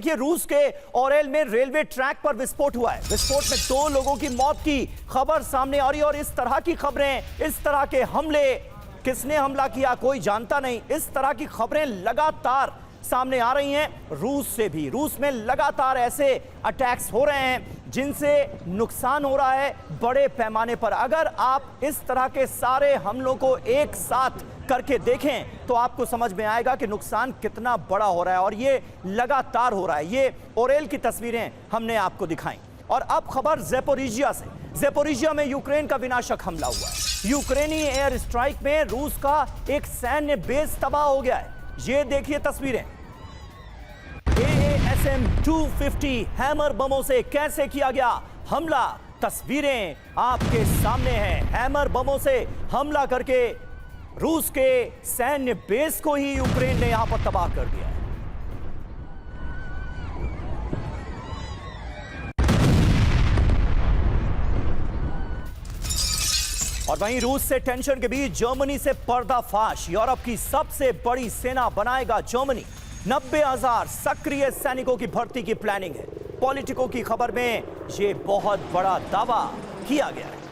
देखिए रूस के ओरेल में रेलवे ट्रैक पर विस्फोट हुआ है। विस्फोट में 2 लोगों की मौत की खबर सामने आ रही है और इस तरह की खबरें, इस तरह के हमले, किसने हमला किया कोई जानता नहीं, इस तरह की खबरें लगातार सामने आ रही हैं। रूस से भी, रूस में लगातार ऐसे अटैक्स हो रहे हैं जिनसे नुकसान हो रहा है बड़े पैमाने पर। अगर आप इस तरह के सारे हमलों को एक साथ करके देखें तो आपको समझ में आएगा कि नुकसान कितना बड़ा हो रहा है और ये लगातार हो रहा है। ये ओरेल की तस्वीरें हमने आपको दिखाई। और अब खबर ज़ेपोरिजिया से। ज़ेपोरिजिया में यूक्रेन का विनाशक हमला हुआ है। यूक्रेनी एयर स्ट्राइक में रूस का एक सैन्य बेस तबाह हो गया है। ये देखिए तस्वीरें। AASM-250 हैमर बमों से कैसे किया गया हमला, तस्वीरें आपके सामने हैं। हैमर बमों से हमला करके रूस के सैन्य बेस को ही यूक्रेन ने यहां पर तबाह कर दिया है। और वहीं रूस से टेंशन के बीच जर्मनी से पर्दाफाश। यूरोप की सबसे बड़ी सेना बनाएगा जर्मनी। 90,000 सक्रिय सैनिकों की भर्ती की प्लानिंग है। पॉलिटिको की खबर में यह बहुत बड़ा दावा किया गया है।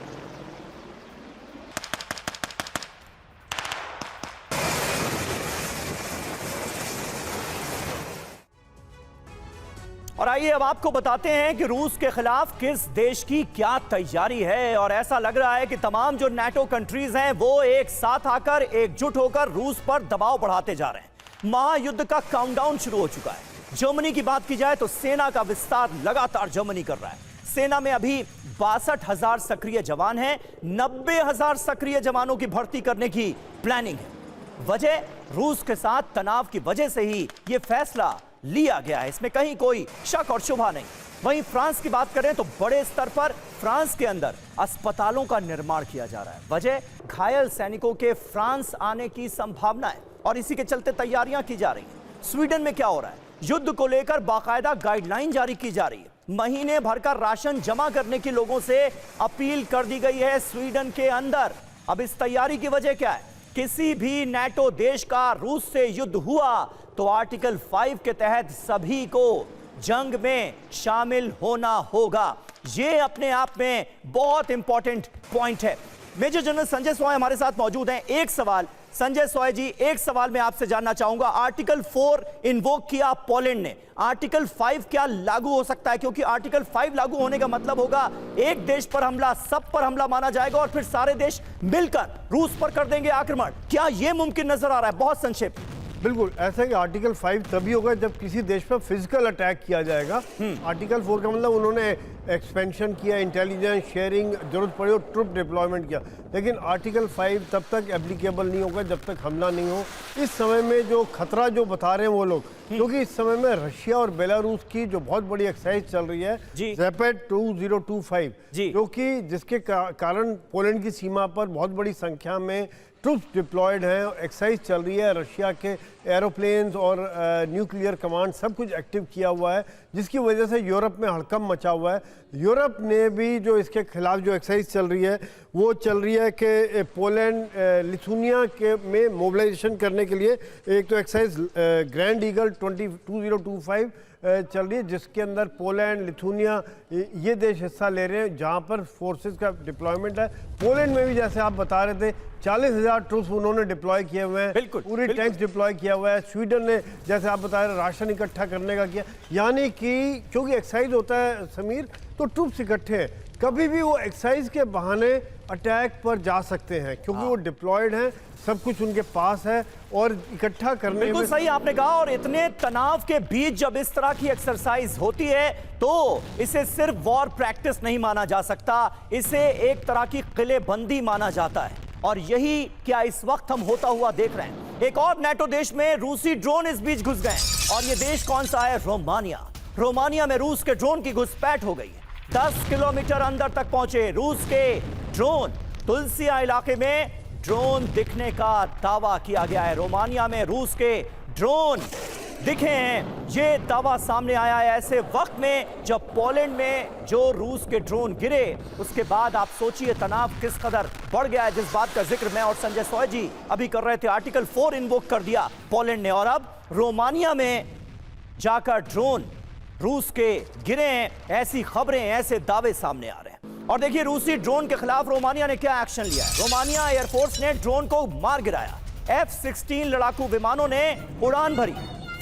और आइए अब आपको बताते हैं कि रूस के खिलाफ किस देश की क्या तैयारी है। और ऐसा लग रहा है कि तमाम जो नाटो कंट्रीज हैं वो एक साथ आकर एकजुट होकर रूस पर दबाव बढ़ाते जा रहे हैं। महायुद्ध का काउंटडाउन शुरू हो चुका है। जर्मनी की बात की जाए तो सेना का विस्तार लगातार जर्मनी कर रहा है। सेना में अभी 62,000 सक्रिय जवान हैं। 90,000 सक्रिय जवानों की भर्ती करने की प्लानिंग है। वजह रूस के साथ तनाव की वजह से ही यह फैसला लिया गया है, इसमें कहीं कोई शक और शुबा नहीं। वहीं फ्रांस की बात करें तो बड़े स्तर पर फ्रांस के अंदर अस्पतालों का निर्माण किया जा रहा है। वजह घायल सैनिकों के फ्रांस आने की संभावना है और इसी के चलते तैयारियां की जा रही हैं। स्वीडन में क्या हो रहा है? युद्ध को लेकर बाकायदा गाइडलाइन जारी की जा रही है। महीने भर का राशन जमा करने की लोगों से अपील कर दी गई है स्वीडन के अंदर। अब इस तैयारी की वजह क्या है? किसी भी नाटो देश का रूस से युद्ध हुआ तो आर्टिकल 5 के तहत सभी को जंग में शामिल होना होगा। यह अपने आप में बहुत इंपॉर्टेंट पॉइंट है। मेजर जनरल संजय सॉय हमारे साथ मौजूद हैं। एक सवाल संजय सॉय जी, एक सवाल मैं आपसे जानना चाहूंगा। आर्टिकल 4 इन्वोक किया पोलैंड ने, आर्टिकल 5 क्या लागू हो सकता है? क्योंकि आर्टिकल 5 लागू होने का मतलब होगा एक देश पर हमला सब पर हमला माना जाएगा और फिर सारे देश मिलकर रूस पर कर देंगे आक्रमण। क्या यह मुमकिन नजर आ रहा है? बहुत संक्षेप। बिल्कुल ऐसा कि आर्टिकल 5 तभी होगा जब किसी देश पर फिजिकल अटैक किया जाएगा। आर्टिकल 4 का मतलब उन्होंने एक्सपेंशन किया, इंटेलिजेंस शेयरिंग, जरूरत पड़े और ट्रुप डिप्लॉयमेंट किया। लेकिन आर्टिकल 5 तब तक एप्लीकेबल नहीं होगा जब तक हमला नहीं हो। इस समय में जो खतरा जो बता रहे हैं वो लोग, क्योंकि इस समय में रशिया और बेलारूस की जो बहुत बड़ी एक्सरसाइज चल रही है ज़ेपेड 2025, जो कि जिसके कारण पोलैंड की सीमा पर बहुत बड़ी संख्या में ट्रूप्स डिप्लॉयड हैं, एक्सरसाइज चल रही है। रशिया के एरोप्लेन्स और न्यूक्लियर कमांड सब कुछ एक्टिव किया हुआ है, जिसकी वजह से यूरोप में हड़कंप मचा हुआ है। यूरोप ने भी जो इसके खिलाफ जो एक्सरसाइज चल रही है वो चल रही है कि पोलैंड लिथुनिया के में मोबिलाइजेशन करने के लिए एक तो एक्सरसाइज ग्रैंड ईगल 2025 चल रही है, जिसके अंदर पोलैंड, लिथुनिया ये देश हिस्सा ले रहे हैं, जहां पर फोर्सेस का डिप्लॉयमेंट है। पोलैंड में भी जैसे आप बता रहे थे 40,000 ट्रूप्स उन्होंने डिप्लॉय किए हुए हैं, पूरी टैंक्स डिप्लॉय किया हुआ है। स्वीडन ने जैसे आप बता रहे राशन इकट्ठा करने का किया, यानी कि क्योंकि एक्सरसाइज होता है समीर, तो ट्रूप्स इकट्ठे हैं, कभी भी वो एक्सरसाइज के बहाने अटैक पर जा सकते हैं क्योंकि वो डिप्लॉयड हैं, सब कुछ उनके पास है और इकट्ठा करने में। बिल्कुल सही आपने कहा। और इतने तनाव के बीच जब इस तरह की एक्सरसाइज होती है तो इसे सिर्फ वॉर प्रैक्टिस नहीं माना जा सकता, इसे एक तरह की किलेबंदी माना जाता है। और यही क्या इस वक्त हम होता हुआ देख रहे हैं। एक और नाटो देश में रूसी ड्रोन इस बीच घुस गए और यह देश कौन सा है? रोमानिया। रोमानिया में रूस के ड्रोन की घुसपैठ हो गई है। 10 किलोमीटर अंदर तक पहुंचे रूस के ड्रोन। तुलसिया इलाके में ड्रोन दिखने का दावा किया गया है। रोमानिया में रूस के ड्रोन दिखे हैं, ये दावा सामने आया है ऐसे वक्त में जब पोलैंड में जो रूस के ड्रोन गिरे उसके बाद आप सोचिए तनाव किस कदर बढ़ गया है, जिस बात का जिक्र मैं और संजय सॉय जी अभी कर रहे थे। आर्टिकल 4 इन्वोक कर दिया पोलैंड ने और अब रोमानिया में जाकर ड्रोन रूस के गिरे हैं, ऐसी खबरें, ऐसे दावे सामने आ रहे हैं। और देखिए रूसी ड्रोन के खिलाफ रोमानिया ने क्या एक्शन लिया है। रोमानिया एयरफोर्स ने ड्रोन को मार गिराया। F-16 लड़ाकू विमानों ने उड़ान भरी।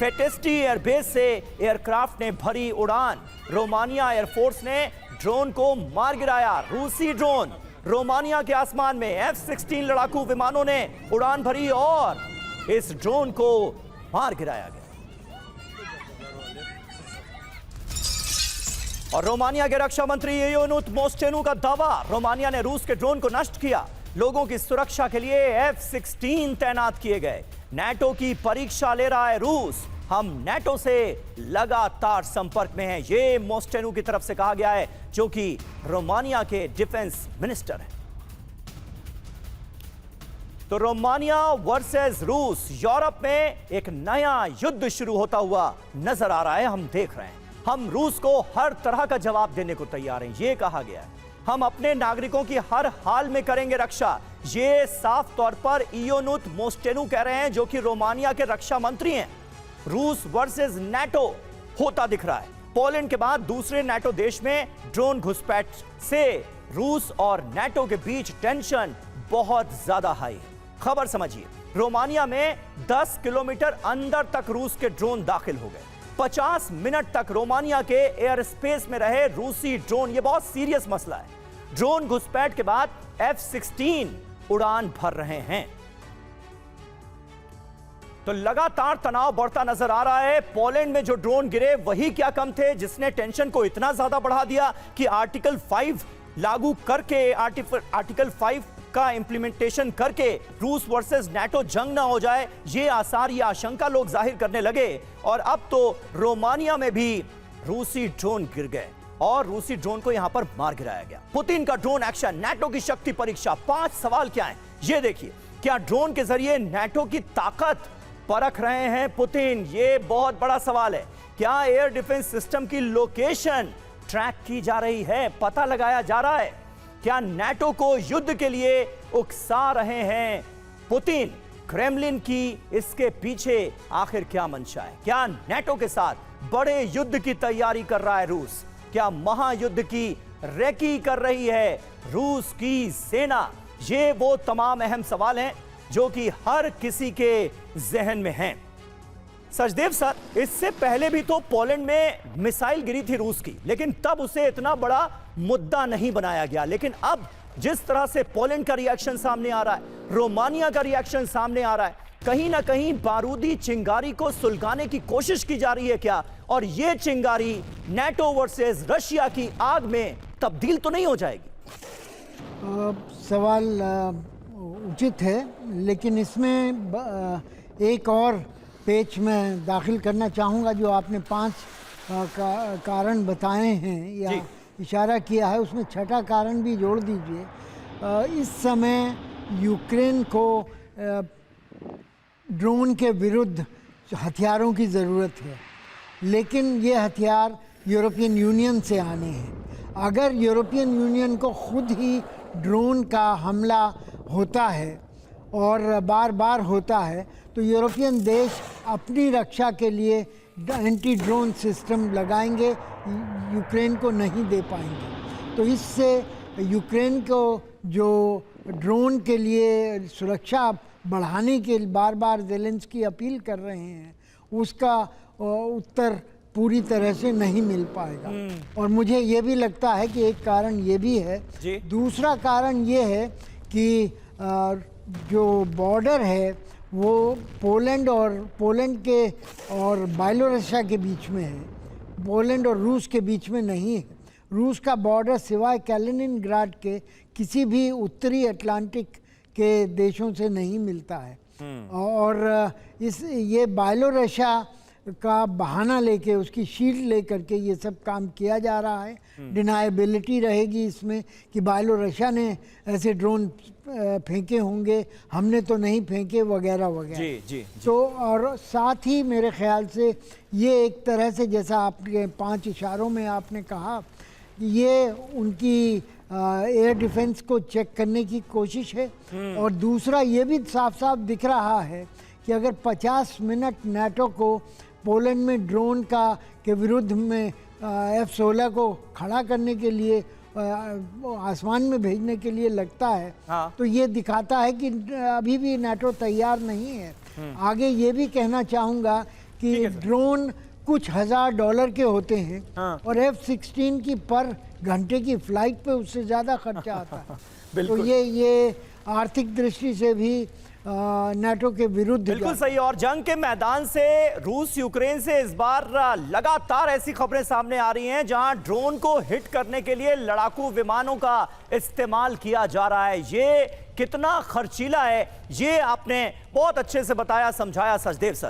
फेटेस्टी एयरबेस से एयरक्राफ्ट ने भरी उड़ान। रोमानिया एयरफोर्स ने ड्रोन को मार गिराया। रूसी ड्रोन रोमानिया के आसमान में F-16 लड़ाकू विमानों ने उड़ान भरी और इस ड्रोन को मार गिराया गया। और रोमानिया के रक्षा मंत्री इयोनुत मोस्टेनू का दावा, रोमानिया ने रूस के ड्रोन को नष्ट किया। लोगों की सुरक्षा के लिए F-16 तैनात किए गए। नाटो की परीक्षा ले रहा है रूस। हम नाटो से लगातार संपर्क में हैं, ये मोस्टेनू की तरफ से कहा गया है, जो कि रोमानिया के डिफेंस मिनिस्टर हैं। तो रोमानिया वर्सेस रूस, यूरोप में एक नया युद्ध शुरू होता हुआ नजर आ रहा है। हम देख रहे हैं, हम रूस को हर तरह का जवाब देने को तैयार हैं, ये कहा गया है। हम अपने नागरिकों की हर हाल में करेंगे रक्षा, ये साफ तौर पर इयोनुत मोस्टेनू कह रहे हैं, जो कि रोमानिया के रक्षा मंत्री हैं। रूस वर्सेस नाटो होता दिख रहा है। पोलैंड के बाद दूसरे नाटो देश में ड्रोन घुसपैठ से रूस और नाटो के बीच टेंशन बहुत ज्यादा हाई है। खबर समझिए, रोमानिया में 10 किलोमीटर अंदर तक रूस के ड्रोन दाखिल हो गए। 50 मिनट तक रोमानिया के एयर स्पेस में रहे रूसी ड्रोन। यह बहुत सीरियस मसला है। ड्रोन घुसपैठ के बाद F-16 उड़ान भर रहे हैं। तो लगातार तनाव बढ़ता नजर आ रहा है। पोलैंड में जो ड्रोन गिरे वही क्या कम थे, जिसने टेंशन को इतना ज्यादा बढ़ा दिया कि आर्टिकल 5 लागू करके, आर्टिकल 5 का इंप्लीमेंटेशन करके रूस वर्सेस नाटो जंग ना हो जाए, ये आसार, ये आशंका लोग जाहिर करने लगे। और अब तो रोमानिया में भी रूसी ड्रोन गिर गए और रूसी ड्रोन को यहां पर मार गिराया गया। पुतिन का ड्रोन एक्शन, नाटो की शक्ति परीक्षा। 5 सवाल क्या है ये देखिए। क्या ड्रोन के जरिए नाटो की ताकत परख रहे हैं पुतिन? ये बहुत बड़ा सवाल है। क्या एयर डिफेंस सिस्टम की लोकेशन ट्रैक की जा रही है, पता लगाया जा रहा है? क्या नाटो को युद्ध के लिए उकसा रहे हैं पुतिन? क्रेमलिन की इसके पीछे आखिर क्या मंशा है? क्या नाटो के साथ बड़े युद्ध की तैयारी कर रहा है रूस? क्या महायुद्ध की रेकी कर रही है रूस की सेना? ये वो तमाम अहम सवाल हैं जो कि हर किसी के जहन में हैं। सचदेव सर, इससे पहले भी तो पोलैंड में मिसाइल गिरी थी रूस की, लेकिन तब उसे इतना बड़ा मुद्दा नहीं बनाया गया। लेकिन अब जिस तरह से पोलैंड का रिएक्शन सामने आ रहा है, रोमानिया का रिएक्शन सामने आ रहा है, कहीं ना कहीं बारूदी चिंगारी को सुलगाने की कोशिश की जा रही है क्या? और ये चिंगारी नाटो वर्सेस रशिया की आग में तब्दील तो नहीं हो जाएगी? सवाल उचित है, लेकिन इसमें एक और पेच में दाखिल करना चाहूँगा। जो आपने 5 कारण बताए हैं या इशारा किया है, उसमें छठा कारण भी जोड़ दीजिए। इस समय यूक्रेन को ड्रोन के विरुद्ध हथियारों की ज़रूरत है, लेकिन ये हथियार यूरोपियन यूनियन से आने हैं। अगर यूरोपियन यूनियन को खुद ही ड्रोन का हमला होता है और बार बार होता है, तो यूरोपियन देश अपनी रक्षा के लिए एंटी ड्रोन सिस्टम लगाएंगे, यूक्रेन को नहीं दे पाएंगे। तो इससे यूक्रेन को जो ड्रोन के लिए सुरक्षा बढ़ाने के बार बार ज़ेलेंस्की अपील कर रहे हैं, उसका उत्तर पूरी तरह से नहीं मिल पाएगा। और मुझे ये भी लगता है कि एक कारण ये भी है। दूसरा कारण ये है कि जो बॉर्डर है वो पोलैंड के और बेलारूस के बीच में है, पोलैंड और रूस के बीच में नहीं है। रूस का बॉर्डर सिवाय कैलिनिनग्राड के किसी भी उत्तरी अटलांटिक के देशों से नहीं मिलता है। और ये बेलारूस का बहाना लेके, उसकी शील्ड लेकर के ये सब काम किया जा रहा है। डिनाएबिलिटी रहेगी इसमें कि बेलारूस ने ऐसे ड्रोन फेंके होंगे, हमने तो नहीं फेंके, वगैरह वगैरह। जी। तो और साथ ही मेरे ख्याल से ये एक तरह से, जैसा आपके 5 इशारों में आपने कहा, ये उनकी एयर डिफेंस को चेक करने की कोशिश है। और दूसरा ये भी साफ साफ दिख रहा है कि अगर 50 मिनट नाटो को पोलैंड में ड्रोन के विरुद्ध में F-16 को खड़ा करने के लिए आसमान में भेजने के लिए लगता है, हाँ। तो ये दिखाता है कि अभी भी नाटो तैयार नहीं है। आगे ये भी कहना चाहूँगा कि ड्रोन कुछ $1000 के होते हैं, हाँ। और F-16 की पर घंटे की फ्लाइट पे उससे ज़्यादा खर्चा आता है। तो बिल्कुल। ये आर्थिक दृष्टि से भी नाटो के विरुद्ध बिल्कुल सही। और जंग के मैदान से रूस यूक्रेन से इस बार लगातार ऐसी खबरें सामने आ रही हैं जहां ड्रोन को हिट करने के लिए लड़ाकू विमानों का इस्तेमाल किया जा रहा है। ये कितना खर्चीला है ये आपने बहुत अच्छे से बताया, समझाया सचदेव सर।